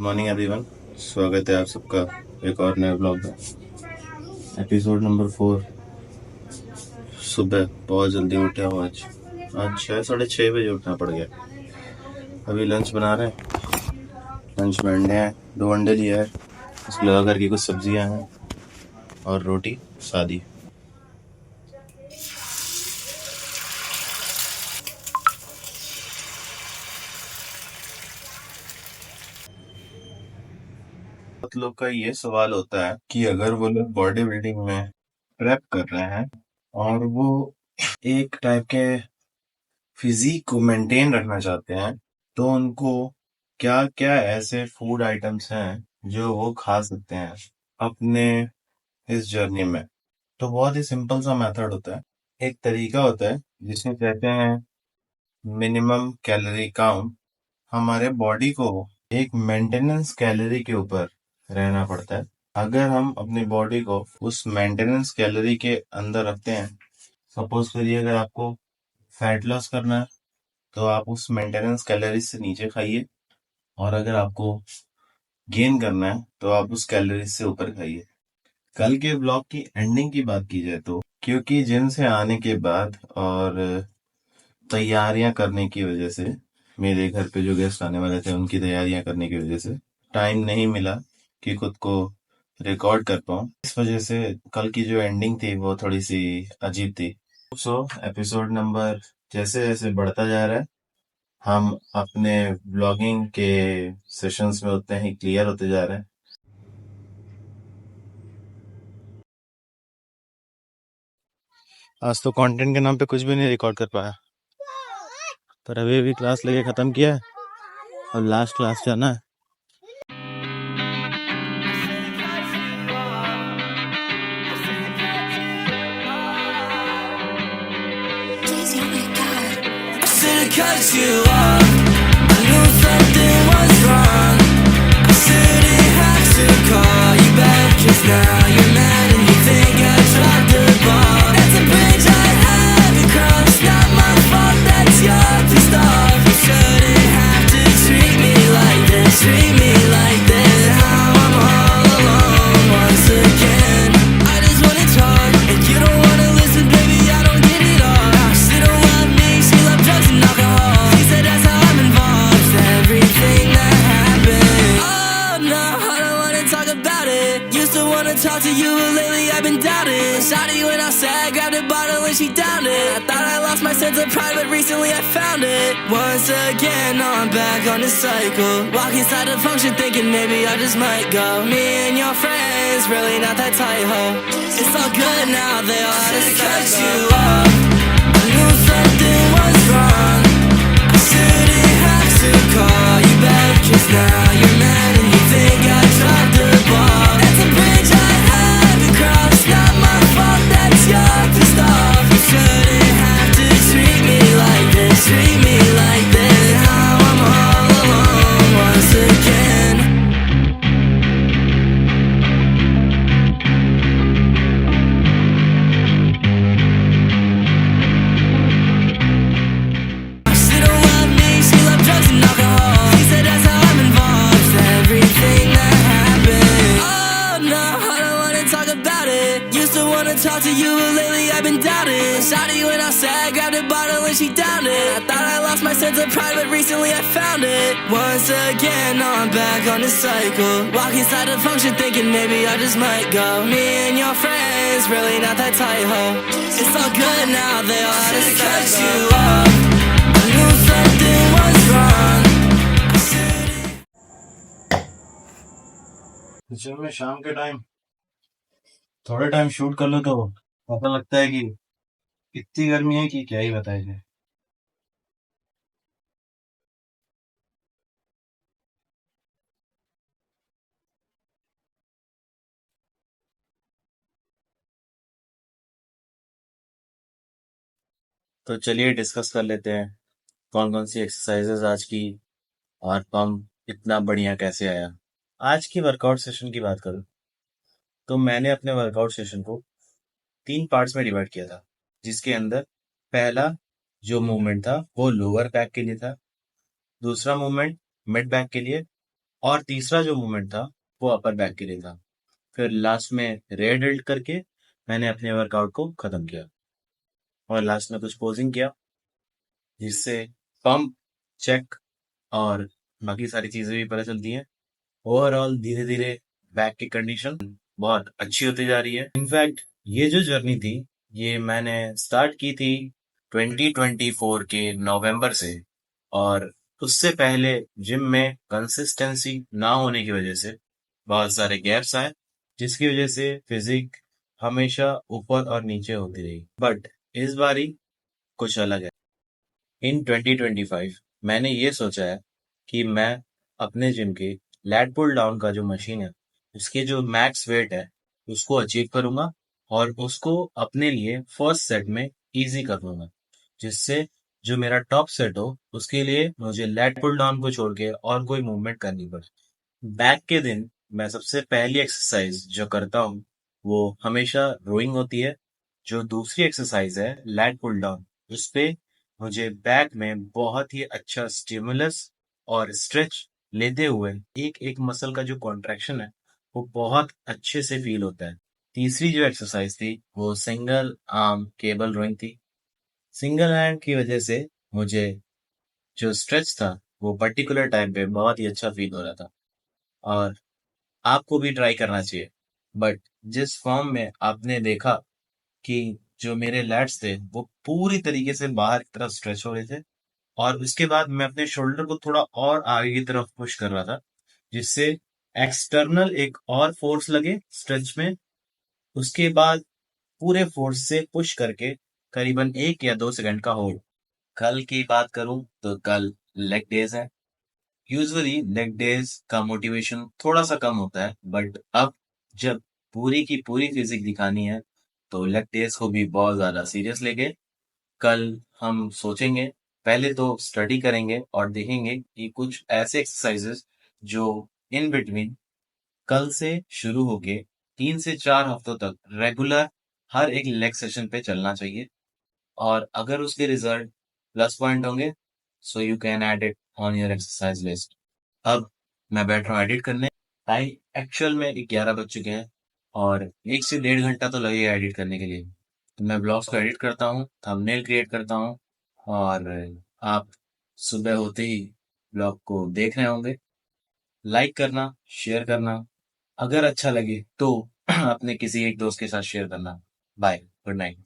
Morning everyone. स्वागत है आप सबका एक और नए ब्लॉग में। Episode number 4। सुबह बहुत जल्दी उठा हूँ आज 6:30 बजे उठना पड़ गया। अभी लंच बना रहे हैं। लंच में अंडे हैं, 2 अंडे लिए हैं, उसके लगा करके कुछ सब्जियां हैं और रोटी सादी। बहुत लोग का ये सवाल होता है कि अगर वो लोग बॉडी बिल्डिंग में प्रेप कर रहे हैं और वो एक टाइप के फिजिक को मेंटेन रखना चाहते हैं, तो उनको क्या क्या ऐसे फूड आइटम्स हैं जो वो खा सकते हैं अपने इस जर्नी में। तो बहुत ही सिंपल सा मेथड होता है, एक तरीका होता है जिसे कहते हैं मिनिमम कैलोरी काउंट। हमारे बॉडी को एक मेंटेनेंस कैलोरी के ऊपर रहना पड़ता है। अगर हम अपनी बॉडी को उस मेंटेनेंस कैलोरी के अंदर रखते हैं, सपोज करिए अगर आपको फैट लॉस करना है तो आप उस मेंटेनेंस कैलोरी से नीचे खाइए, और अगर आपको गेन करना है तो आप उस कैलोरी से ऊपर खाइए। कल के ब्लॉग की एंडिंग की बात की जाए तो, क्योंकि जिम से आने के बाद और तैयारियां करने की वजह से, मेरे घर पे जो गेस्ट आने वाले थे उनकी तैयारियां करने की वजह से टाइम नहीं मिला कि खुद को रिकॉर्ड कर पाऊं। इस वजह से कल की जो एंडिंग थी वो थोड़ी सी अजीब थी। सो एपिसोड नंबर जैसे जैसे बढ़ता जा रहा है, हम अपने ब्लॉगिंग के सेशंस में उतने ही क्लियर होते जा रहे हैं। आज तो कंटेंट के नाम पे कुछ भी नहीं रिकॉर्ड कर पाया, पर अभी भी क्लास लेके खत्म किया है और लास्ट क्लास जाना है। Cut you off. I knew something was wrong. I shouldn't have to call you back, 'cause now you're mad and you think I dropped the ball. That's a bridge I haven't crossed. Not my fault, that's your pissed off. You shouldn't have to treat me like this, treat me like this. Now I'm all alone once again. I just wanna talk and you don't wanna listen, baby. I don't get it all. She don't love me, she love drugs and alcohol. She said that's how I'm involved, everything that happened. Oh no, I don't wanna talk about it. Used to wanna talk to you, but lately I've been doubting. Shawty went outside, grabbed a bottle and she downed it. I thought I lost my sense of pride, but recently I found it. Once again, now I'm back on this cycle. Walk inside the function thinking maybe I just might go. Me and your friends, really not that tight, ho. It's all good now, they all had to cut you off. I knew something was wrong. I shouldn't have to call you back, 'cause now you're mad and you think I dropped the ball. That's a bridge I haven't crossed. Not my fault, that's your pissed off. You shouldn't have to treat me like this, treat me like this. Now I'm all alone once again. She don't love me, she love drugs and alcohol. She said that's how I'm involved, everything that happened. Oh no, I don't wanna talk about it. Used to wanna talk to you, but lately I've been doubting. Shawty went outside, grabbed a bottle and she downed it. I thought I lost my sense of pride, but recently I found it. Once again, now I'm back on this cycle. Walk inside the function thinking maybe I just might go. Me and your friends, really not that tight, ho. It's all good now, they all had to cut you off. I knew something was wrong. I shouldn't. Gym में शाम के time थोड़ा time shoot कर लो तो पता लगता है कि इतनी गर्मी है कि क्या ही बताया जाए। तो चलिए डिस्कस कर लेते हैं कौन कौन सी एक्सरसाइजेज आज की, और पम्प इतना बढ़िया कैसे आया। आज की वर्कआउट सेशन की बात करूं तो मैंने अपने वर्कआउट सेशन को 3 पार्ट्स में डिवाइड किया था, जिसके अंदर पहला जो मूवमेंट था वो लोअर बैक के लिए था, दूसरा मूवमेंट मिड बैक के लिए, और तीसरा जो मूवमेंट था वो अपर बैक के लिए था। फिर लास्ट में रेयर डेल्ट करके मैंने अपने वर्कआउट को खत्म किया और लास्ट में कुछ पोजिंग किया, जिससे पंप चेक और बाकी सारी चीजें भी पता चलती हैं। ओवरऑल धीरे धीरे बैक की कंडीशन बहुत अच्छी होती जा रही है। इनफैक्ट ये जो जर्नी थी ये मैंने स्टार्ट की थी 2024 के नवंबर से, और उससे पहले जिम में कंसिस्टेंसी ना होने की वजह से बहुत सारे गैप्स आए, जिसकी वजह से फिजिक हमेशा ऊपर और नीचे होती रही। बट इस बारी कुछ अलग है। इन 2025 मैंने ये सोचा है कि मैं अपने जिम के लैट पुल डाउन का जो मशीन है उसके जो मैक्स वेट है उसको अचीव करूंगा और उसको अपने लिए फर्स्ट सेट में इजी कर लूंगा, जिससे जो मेरा टॉप सेट हो उसके लिए मुझे लैट पुल डाउन को छोड़ के और कोई मूवमेंट करनी पड़े। बैक के दिन मैं सबसे पहली एक्सरसाइज जो करता हूँ वो हमेशा रोइंग होती है। जो दूसरी एक्सरसाइज है लैट पुल डाउन, उस पे मुझे बैक में बहुत ही अच्छा स्टिमुलस और स्ट्रेच लेते हुए एक एक मसल का जो कॉन्ट्रैक्शन है वो बहुत अच्छे से फील होता है। तीसरी जो एक्सरसाइज थी वो सिंगल आर्म केबल रोइंग थी। सिंगल हैंड की वजह से मुझे जो स्ट्रेच था वो पर्टिकुलर टाइम पे बहुत ही अच्छा फील हो रहा था, और आपको भी ट्राई करना चाहिए। बट जिस फॉर्म में आपने देखा कि जो मेरे लैट्स थे वो पूरी तरीके से बाहर की तरफ स्ट्रेच हो रहे थे, और उसके बाद मैं अपने शोल्डर को थोड़ा और आगे की तरफ पुश कर रहा था, जिससे एक्सटर्नल एक और फोर्स लगे स्ट्रेच में। उसके बाद पूरे फोर्स से पुश करके करीबन 1 या 2 सेकंड का होल्ड। कल की बात करूं तो कल लेग डेज है। यूजुअली लेग डेज का मोटिवेशन थोड़ा सा कम होता है, बट अब जब पूरी की पूरी फिजिक दिखानी है तो लेग डेज को भी बहुत ज्यादा सीरियस लेके कल हम सोचेंगे। पहले तो स्टडी करेंगे और देखेंगे कि कुछ ऐसे एक्सरसाइजेस जो इन बिटवीन कल से शुरू होके 3 से 4 हफ्तों तक रेगुलर हर एक लेग सेशन पे चलना चाहिए, और अगर उसके रिजल्ट प्लस पॉइंट होंगे so you can add it on your exercise list. अब मैं बैठ रहा हूँ एडिट करने। टाइम एक्चुअल में 11 बज चुके हैं और 1 से 1.5 घंटा तो लगेगा एडिट करने के लिए। तो मैं ब्लॉग्स को एडिट करता हूँ, थंबनेल क्रिएट करता हूँ, और आप सुबह होते ही ब्लॉग को देख रहे होंगे। लाइक करना, शेयर करना, अगर अच्छा लगे तो अपने किसी एक दोस्त के साथ शेयर करना। Bye, good night.